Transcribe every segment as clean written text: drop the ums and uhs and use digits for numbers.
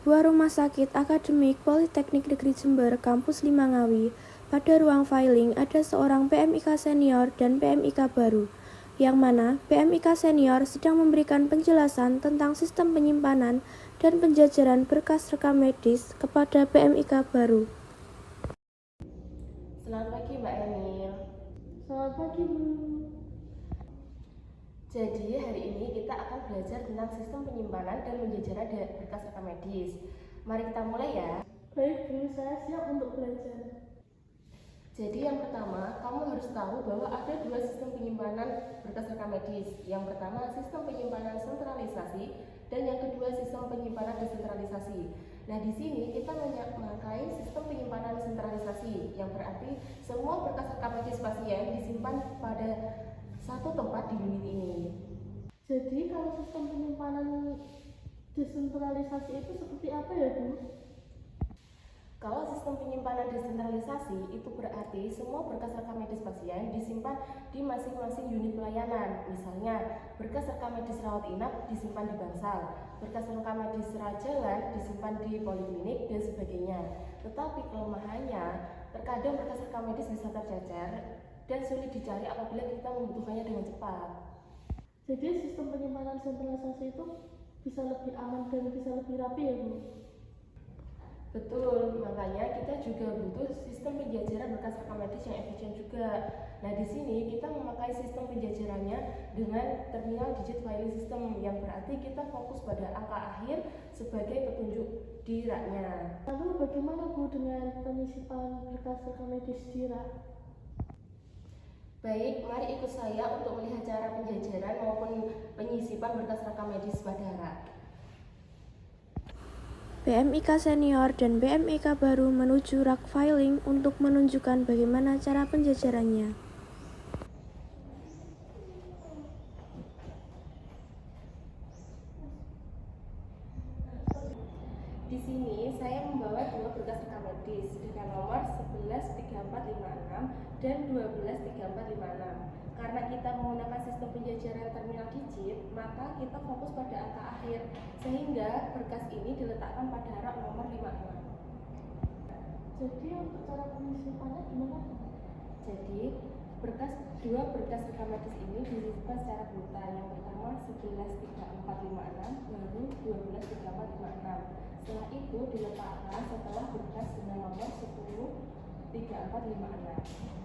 sebuah rumah sakit akademik Politeknik Negeri Jember, Kampus 5 Ngawi. Pada ruang filing ada seorang PMIK senior dan PMIK baru, yang mana PMIK senior sedang memberikan penjelasan tentang sistem penyimpanan dan penjajaran berkas rekam medis kepada PMIK baru. Selamat pagi Mbak Emil. Selamat pagi Bu. Jadi hari ini kita akan belajar tentang sistem penyimpanan dan penjajaran berkas rekam medis. Mari kita mulai ya. Baik Bu, saya siap untuk belajar. Jadi yang pertama, kamu harus tahu bahwa ada dua sistem penyimpanan berkas rekam medis. Yang pertama sistem penyimpanan sentralisasi dan yang kedua sistem penyimpanan desentralisasi. Nah, di sini kita memakai sistem penyimpanan sentralisasi, yang berarti semua berkas rekam medis pasien disimpan pada satu tempat di unit ini. Jadi kalau sistem penyimpanan desentralisasi itu seperti apa ya Bu? Kalau sistem penyimpanan desentralisasi itu berarti semua berkas rekam medis pasien disimpan di masing-masing unit pelayanan. Misalnya, berkas rekam medis rawat inap disimpan di bangsal, berkas rekam medis rawat jalan disimpan di poliklinik dan sebagainya. Tetapi kelemahannya, terkadang berkas rekam medis bisa tercecer dan sulit dicari apabila kita membutuhkannya dengan cepat. Jadi sistem penyimpanan sentralisasi itu bisa lebih aman dan bisa lebih rapi ya Bu? Betul, makanya kita juga butuh sistem penjajaran berkas rekam medis yang efisien juga. Nah, di sini kita memakai sistem penjajarannya dengan terminal digit filing system, yang berarti kita fokus pada angka akhir sebagai petunjuk di raknya. Lalu bagaimana Bu dengan penyisipan berkas rekam medis di rak? Baik, mari ikut saya untuk melihat cara penjajaran maupun penyisipan berkas rekam medis pada rak. PMIK senior dan PMIK baru menuju rak filing untuk menunjukkan bagaimana cara penjajarannya. Di sini saya membawa dua berkas rekam medis dengan nomor 113456 dan 123456. Karena kita menggunakan sistem penjajaran terminal digit, maka kita fokus pada angka akhir, sehingga berkas ini diletakkan pada rak nomor 56. Jadi untuk cara penyisipannya gimana? Jadi, dua berkas rekam medis ini disimpan secara brutal. Yang pertama 113456, baru 123456. Setelah itu diletakkan setelah berkas dengan nomor 103456.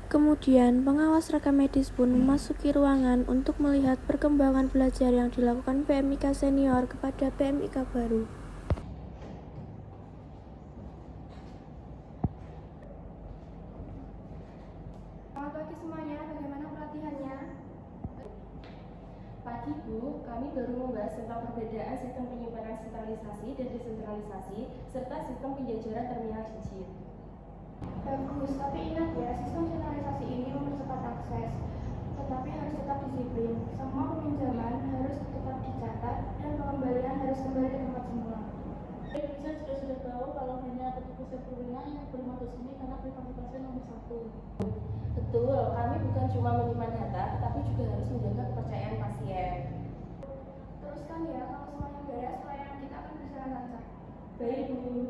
Kemudian, pengawas rekam medis pun memasuki ruangan untuk melihat perkembangan belajar yang dilakukan PMIK senior kepada PMIK baru. Selamat pagi semuanya, bagaimana pelatihannya? Pagi Bu, kami baru membahas tentang perbedaan sistem penyimpanan sentralisasi dan desentralisasi serta sistem penjajaran terminal digit. Bagus, tapi ingat ya, sistem sentralisasi ini mempercepat akses, tetapi harus tetap disiplin. Semua peminjaman harus tetap dicatat dan pengembalian harus kembali ke tempat semula. Saya juga sudah tahu kalau hanya petugas Perwira yang boleh masuk sini karena privasi pasien nomor 1. Betul, kami bukan cuma menyimpan data, tetapi juga harus menjaga kepercayaan pasien. Teruskan ya, kalau semuanya beres, pelayanan kita akan berjalan lancar. Baik Bu.